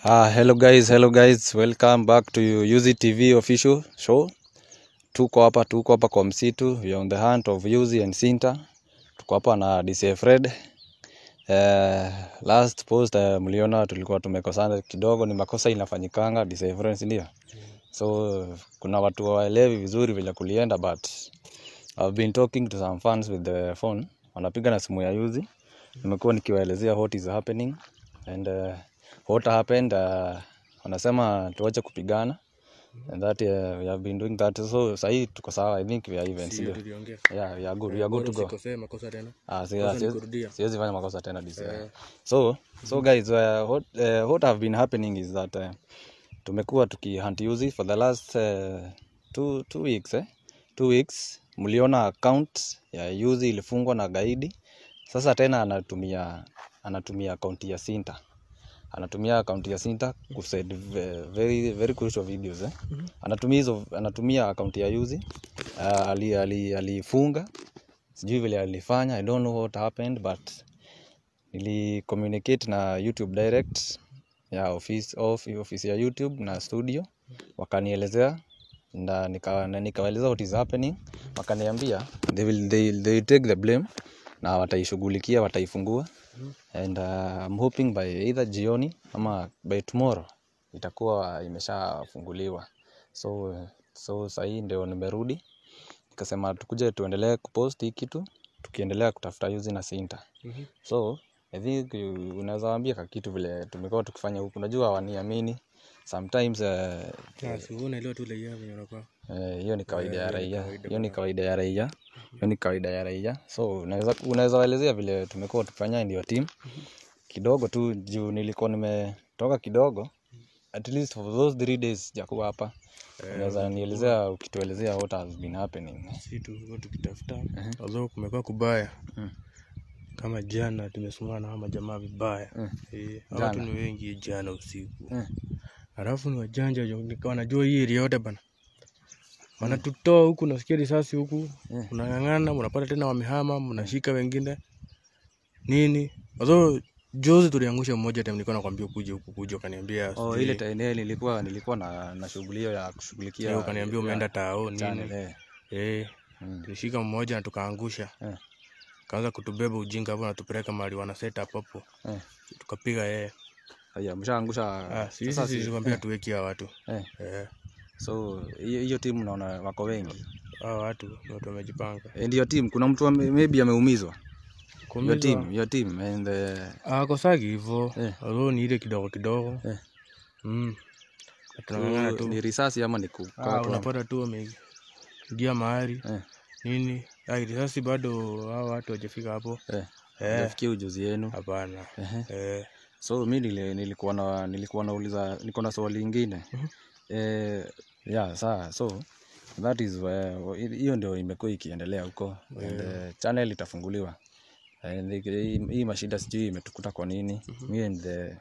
Hello guys, welcome back to UZ TV official show. Tuko hapa kwa msitu, we are on the hunt of UZ and Sinta. Tuko hapa na DC Fred. Last post mliona tulikuwa tumekosana kidogo, ni makosa inafanyikanga DC Fred, ndio. So kuna watu waelewi vizuri vile kulienda, but I've been talking to some fans with the phone. Wanapiga na simu ya UZ. Nimekuwa nikiwaelezea what is happening and what happened. Wanasema tuache kupigana, and that we have been doing that. So sahi tuko sawa, I think we are even. Yeah, we are good to go. Sikosea makosa tena. Siwezi fanya makosa tena this. So guys, what have been happening is that tumekuwa tukihunt UZ for the last 2 weeks. 2 weeks mliona account ya UZ ilifungwa na gaidi. Sasa tena anatumia account ya Sinta. Anatumia account ya Sinta kusend very crucial videos. Anatumia account ya UZ. Alifunga. Sijui vile alifanya, I don't know what happened, but nili communicate na YouTube direct ya office ya YouTube na studio. Wakanielezea na nikawaeleza what is happening. Wakaniambia they will take the blame na wataishughulikia, wataifungua. And I'm hoping by either jioni ama by tomorrow itakuwa imeshafunguliwa. So sahi ndio nimerudi. Nikasema tukuje tuendelee kupost hii kitu, tukiendelea kutafuta UZ na Sinta. So I think unaweza waambia kitu vile tumekuwa tukifanya huku. Unajua waniamini sometimes Unaona ile tu ile yao hiyo ni kawaida ya raia. So unaweza waelezea vile tumekuwa tukifanya ndio team kidogo tu, juu nilikuwa nimetoka kidogo, at least for those 3 days sijakuwa hapa. Unaweza nielezea, ukituelezea what has been happening. Sisi tu tukitafuta although kumekuwa kubaya. Kama jana tumesumana na majamaa vibaya. Watu ni wengi jana usiku. Alafu ni wajanja wanajua hii area yote bana. Wanatutoa huku, nasikia risasi huku. Unangangana, unapata tena wamehama, mnashika wengine. Nini? Although juzi tuliangusha mmoja, time nilikuwa nakwambia kuja kaniambia. Ile time nilikuwa na shughuli ya kushughulikia. Ukaniambia umeenda tao nini? Tulishika mmoja na tukaangusha. Kaanza kutubeba ujinga hapo na tupeleka mahali wana set up hapo. Tukapiga yeye. Haya, mshaangusha. Sasa nilikwambia tuweke watu. So hiyo timu naona wako wengi. Watu wamejipanga. Ndio timu, kuna mtu maybe ameumizwa. Your team and kosagi hivyo. Although ni ile kidogo. Tunangana tu. Ni risasi ama ni unapata tu wameingia mahali. Nini? Risasi bado hao watu hawajafika hapo. Hajafikia ujuzi yenu. Hapana. So mimi nilikuwa nauliza, niko na swali lingine. So that is hiyo ndio imekuwa ikiendelea huko. And channel itafunguliwa. And hii mashida sijui imetukuta kwa nini. Me and the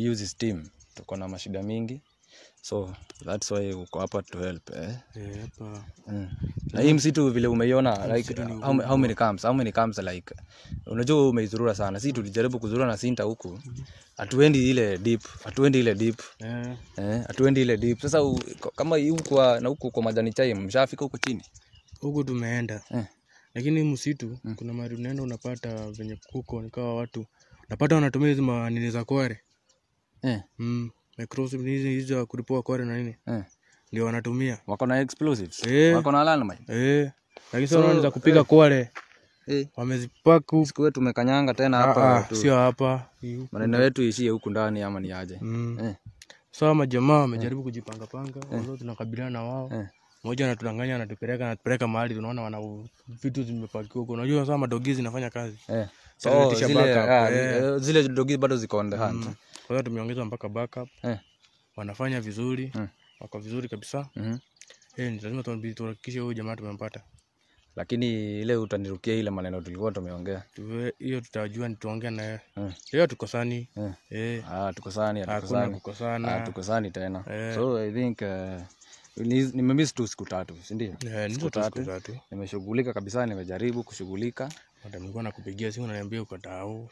UZ team tuko na mashida mingi. So that's why uko hapa to help. Hapa. Na hii msitu vile umeiona, like how many camps like unajua umeizurura sana. Sisi tulijaribu kuzurura na Sinta huku. Hatuendi ile deep. Sasa kama huko na huko kwa majani chai mshafika huko chini. Huko tumeenda. Lakini msitu kuna mahali unaenda unapata venye kuko nikawa watu. Unapata wanatumia hizo manini za kware. Microscope hizi za kulipoa kware na nini? Ndio wanatumia. Wako na explosives. Wako na landmine. Lakini sio wanaanza kupiga kware. Wamezipaku. Siku yetu tumekanyanga tena hapa tu. Sio hapa. Maneno yetu ishie huku ndani ama ni aje? Sawa, majamaa wamejaribu kujipanga. Wao tunakabiliana na wao. Mmoja anatudanganya, anatupeleka mahali tunaona wana vitu zimepakiwa huko. Unajua sasa madogi zinafanya kazi. Zile dogi bado ziko on the hunt. Kwa hiyo tumeongeza mpaka backup. Wanafanya vizuri. Wako vizuri kabisa. Ni lazima tuhakikishe huyu jamaa tumempata. Lakini ile utanirukia ile maneno tulikuwa tumeongea. Hiyo tutajua tuongea na yeye. Leo tukosani. Tukosani tena. So I think nimemiss tu siku 3, si ndio? Siku 3. Nimeshughulika kabisa, nimejaribu kushughulika. Hata nilikuwa nakupigia simu unaniambia uko tao.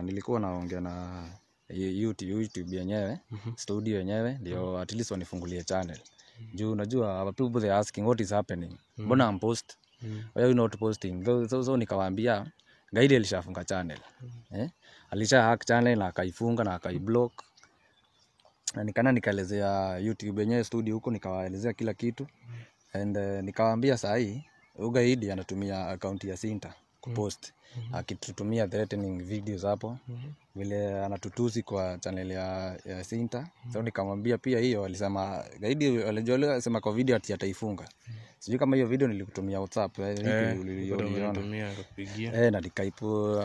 Nilikuwa naongea na YouTube yenyewe, studio yenyewe ndio at least wanifungulie channel. Juu unajua people they asking what is happening. Mbona I'm post? Why are you not posting? So nikawaambia Gaidi alishafunga channel. Alisha hack channel na akaifunga na akaiblock. Na nikaelezea YouTube yenyewe studio huko, nikawaelezea kila kitu. And nikawaambia saa hii Gaidi anatumia account ya Sinta kupost. Akitutumia threatening videos hapo. Vile anatutusi kwa channel ya Sinta. So nikamwambia pia hiyo alisema Gaidi alisema kwa video ati ataifunga. Sijui kama hiyo video nilikutumia WhatsApp ulioniona kupigia. Na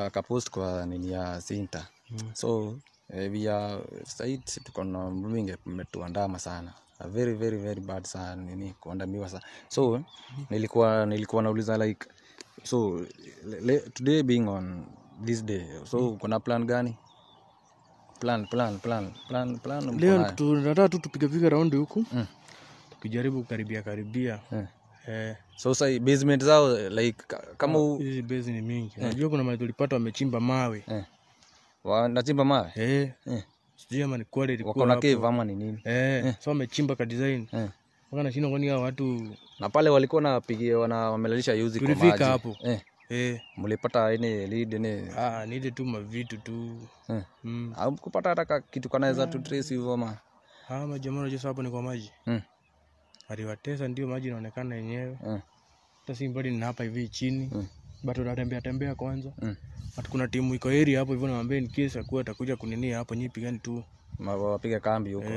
akapost kwa nini ya Sinta. So we are site tuko na mwingi umetuandama sana. A very very very bad sana nini kuandamiwa sana. So nilikuwa nauliza like so today being on this day, so kuna plan gani? Plan. Leo tunataka tu tupige round huku. Tukijaribu karibia. So say basement zao like kama hizi base ni mingi. Unajua kuna mahali tulipata wamechimba mawe. Wanachimba mawe? Sijui kama ni quality ilikuwa. Wako na cave ama ni nini? So wamechimba ka design. Waka nashinda kwani hao watu na pale walikuwa napigia wamelalisha yuzi kwa maji. Tulifika hapo. Mlipata ile lead ni niide tu mavitu tu. Au kupata hata kitu kanaweza tu trace hivyo ama. Majamaa unajua hapo ni kwa maji. Aliwatesa ndio maji inaonekana yenyewe. Hata si mbali na hapa hivi chini. Bado tunatembea kwanza. Hata kuna timu iko area hapo hivyo naambia in case akuwa atakuja kuninia hapo nyinyi pigani tu. Wapiga kambi huko.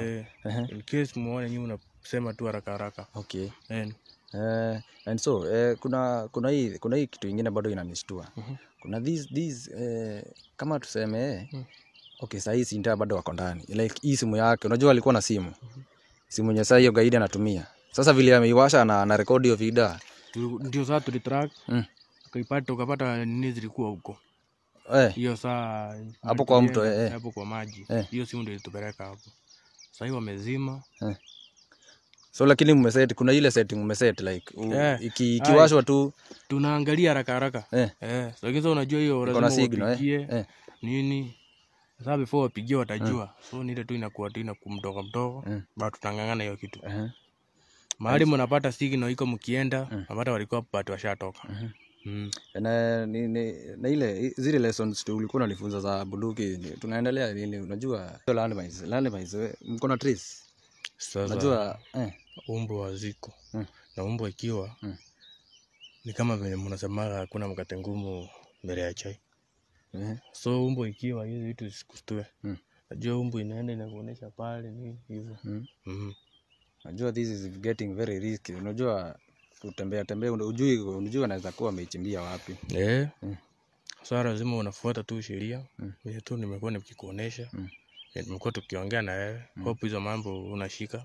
In case muone nyinyi unasema tu haraka. Okay. And so kuna hii kitu kingine bado inanishtua. Kuna these kama tuseme okay sasa hii Sinta bado wako ndani. Like hii simu yake unajua alikuwa na simu. Simu yenye sasa hiyo Gaidi anatumia. Sasa vile ameiwasha na record hiyo video. Ndio sasa tulitrack. Ukapata nini zilikuwa huko. Hiyo saa hapo kwa mto hapo kwa maji. Hiyo simu ndio ilitupeleka hapo. Sasa hiyo wamezima. So lakini mmeset kuna ile setting mmeset like ikiwashwa tu tunaangalia haraka. Lakini sasa unajua hiyo lazima upigie nini. Sasa before wapigie watajua. So ni ile tu inakuwa tu inakumdogo. Bado tunangangana hiyo kitu. Mahali mnapata signal iko mkienda, napata walikuwa watu washatoka. Na ile zile lessons tu ulikuwa unalifunza za bunduki tunaendelea nini unajua landmines mko na trace. Sasa unajua umbo waziko. Na umbo ikiwa ni kama vile mnasemaga hakuna mkate ngumu mbele ya chai. So umbo ikiwa hizo vitu zisikustue. Unajua umbo inaenda inakuonesha pale ni hivyo. Unajua this is getting very risky. Unajua kutembea unajua anaweza kuwa ameichimbia wapi. Sasa lazima unafuata tu sheria. Mimi tu nimekuwa nikikuonesha. Nimekuwa tukiongea na wewe. Hope hizo mambo unashika.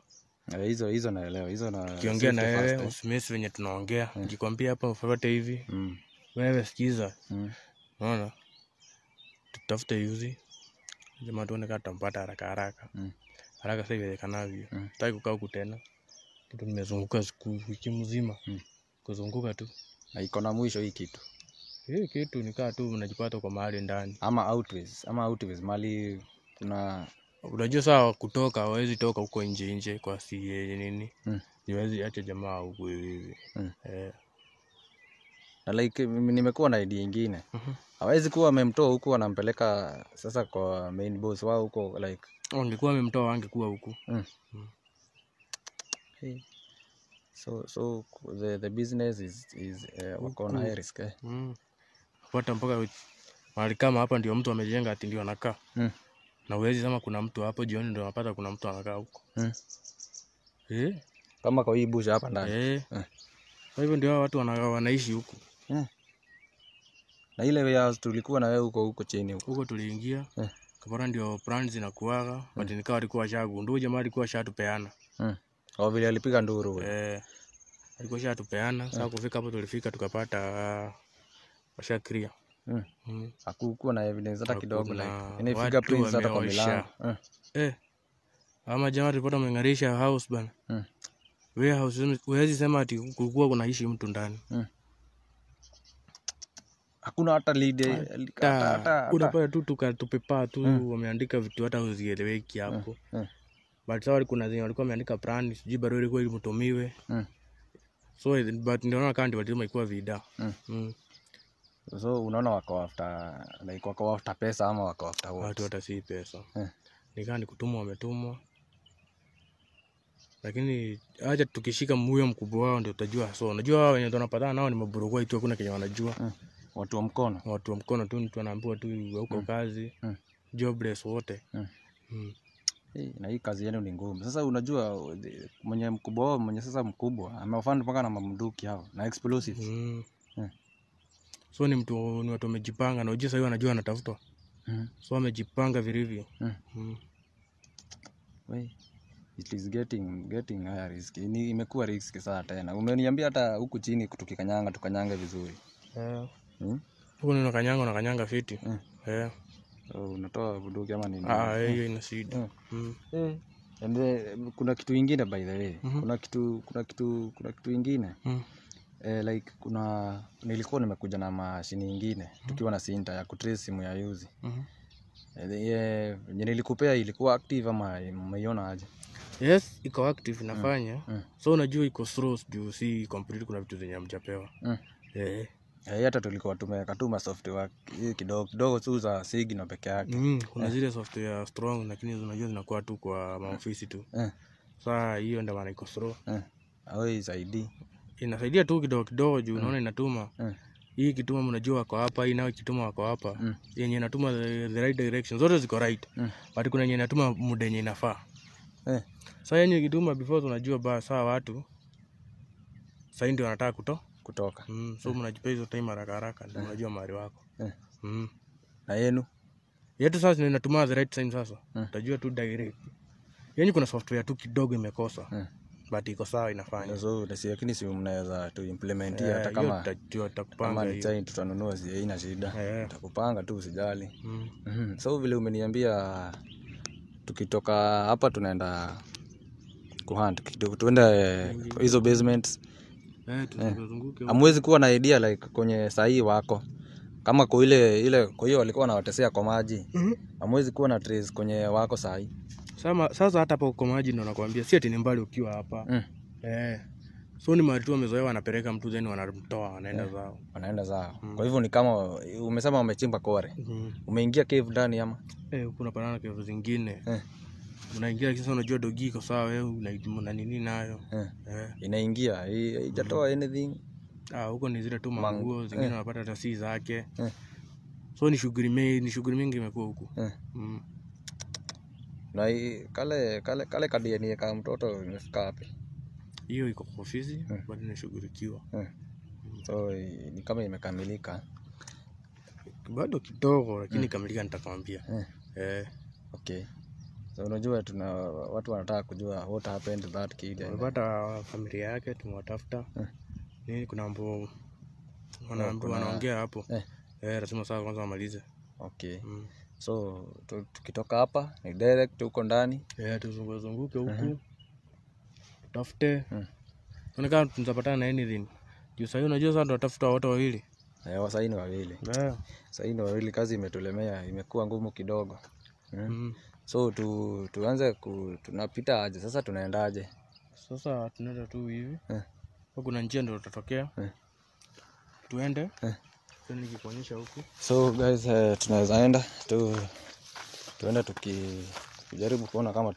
Hizo naelewa. Hizo na kiongea na wewe usimesi venye tunaongea. Nikikwambia hapa ufuate hivi. Wewe sikiza. Unaona? Tutafute yuzi. Jamaa tuone kama tutampata haraka. Haraka sasa iwezekanavyo. Sitaki kukaa huku tena. Kitu nimezunguka wiki mzima. Kuzunguka tu. Na iko na mwisho hii kitu. Hii kitu nikaa tu unajipata kwa mahali ndani. Ama outways mali kuna unajua sawa kutoka hawezi toka huko nje kwa si nini. Niwezi acha jamaa huko hivi. Na like nimekuwa na idea nyingine. Hawezi kuwa amemtoa huko anampeleka sasa kwa main boss wao huko like angekuwa amemtoa angekuwa huko. So the business is wako na high risk. Kupata mpaka mahali kama hapa ndio mtu amejenga ati ndio anakaa. Na uwezi sema kuna mtu hapo jioni ndio unapata kuna mtu anakaa huko. Kama kwa hii bush hapa ndani. Kwa hivyo ndio watu wanaishi huko. Na ile warehouse tulikuwa na wewe huko chini huko. Huko tuliingia. Kapora ndio plans zinakuaga, but nikawa alikuwa shagu. Ndio jamaa alikuwa shatupeana. Au vile alipiga nduru. Alikuwa shatupeana. Sasa kufika hapo tulifika tukapata washakria. Hakukuwa na evidence hata kidogo like ina fingerprints hata kwa milango. Ama jamaa ripota mwengarisha house bana. Warehouse huwezi sema ati kulikuwa kunaishi mtu ndani. Hakuna hata lead hata unapata tu tupepa tu wameandika vitu hata uzieleweki hapo. But sawa kuna zenye walikuwa wameandika plan sijui barua ilikuwa ilimtumiwe. So but ndio kama ndio ilikuwa vida. So unaona wako after like wako after pesa ama wako after what? Watu hata si pesa. Nikaa ni kutumwa wametumwa. Lakini acha tukishika huyo mkubwa wao ndio utajua. So unajua wao wenye tunapatana nao ni maburugwa tu hakuna kenye wanajua. Watu wa mkono. Watu wa mkono tu mtu anaambiwa tu huko kazi. Jobless wote. Na hii kazi yenu ni ngumu. Sasa unajua mwenye mkubwa wao mwenye sasa mkubwa amewafanya mpaka na mamduki hao na explosives. So ni watu wamejipanga na unajua sasa wanajua anatafutwa. So wamejipanga vilivyo. It is getting higher risk. Imekuwa risk sana tena. Umeniambia hata huku chini tukikanyanga tukanyanga vizuri. Huko ni kanyanga fiti. Unatoa bunduki ama nini? Hiyo ina shida. And kuna kitu kingine by the way. Kuna kitu kingine. Like nilikuwa nimekuja na mashini nyingine tukiwa na Sinta ya kutrace simu ya yuzi. Nilikupea ilikuwa active ama umeiona aje? Yes, iko active inafanya. So unajua iko slow juu si complete kuna vitu zenye hamjapewa. Hata tulikuwa tumekatuma software kidogo tu za signal peke yake. Kuna zile software strong lakini unajua zinakuwa tu kwa maofisi tu. Sasa hiyo ndio maana iko slow. Zaidi. Inasaidia tu kidogo juu unaona inatuma. Hii kituma mnajua wako hapa, hii nayo kituma wako hapa. Yenye inatuma the right direction. Zote ziko right. But kuna yenye inatuma muda yenye inafaa. Sasa yenye kituma before tunajua ba sawa watu. Sasa ndio wanataka kutoka. So mnajipea hizo time haraka ndio unajua mahali wako. Na yenu? Yetu sasa inatuma the right time sasa. Utajua tu direct. Yenye kuna software tu kidogo imekosa. But iko sawa inafanya. So lakini si mnaweza tu implement hata kama tutakupanga hiyo. Kama tutanunua si haina shida. Tutakupanga tu usijali. So vile umeniambia tukitoka hapa tunaenda kuhunt kidogo tuende hizo basements. Tuzunguke. Hamwezi kuwa na idea like kwenye sahi wako. Kama kwa ile kwa hiyo walikuwa wanawatesea kwa maji. Hamwezi kuwa na trace kwenye wako sahi. Sasa hata hapo kwa maji ndo nakwambia si ati ni mbali ukiwa hapa. So ni mahali tu wamezoea wanapeleka mtu then wanamtoa wanaenda zao. Kwa hivyo ni kama umesema wamechimba kore. Umeingia cave ndani ama? Kuna panana cave zingine. Unaingia sasa unajua dogi iko sawa wewe una nini nayo. Inaingia haijatoa anything. Huko ni zile tu manguo zingine unapata hata si zake. So ni shughuli mingi imekuwa huko. Na kale kadieni kama mtoto imefika wapi? Hiyo iko kwa ofisi bado inashughulikiwa. So ni kama imekamilika. Bado kidogo lakini kamilika nitakwambia. Okay. So unajua watu wanataka kujua what happened to that kid. Wamepata familia yake tumewatafuta. Nini kuna mambo wanaongea hapo. Lazima sasa kwanza wamalize. Okay. So tukitoka hapa ni direct huko ndani. Tuzunguke huku. Tafute. Tunakaa tunapatana na anything. Juu sasa unajua sasa tunatafuta watu wawili. Sasa ni wawili. Sasa ni wawili kazi imetulemea imekuwa ngumu kidogo. So tuanze tunapita aje sasa tunaendaje? Sasa tunaenda tu hivi. Kuna njia ndio tutatokea. Tuende. Sasa nikikuonyesha huku. So guys tunaweza enda tuende tukijaribu kuona kama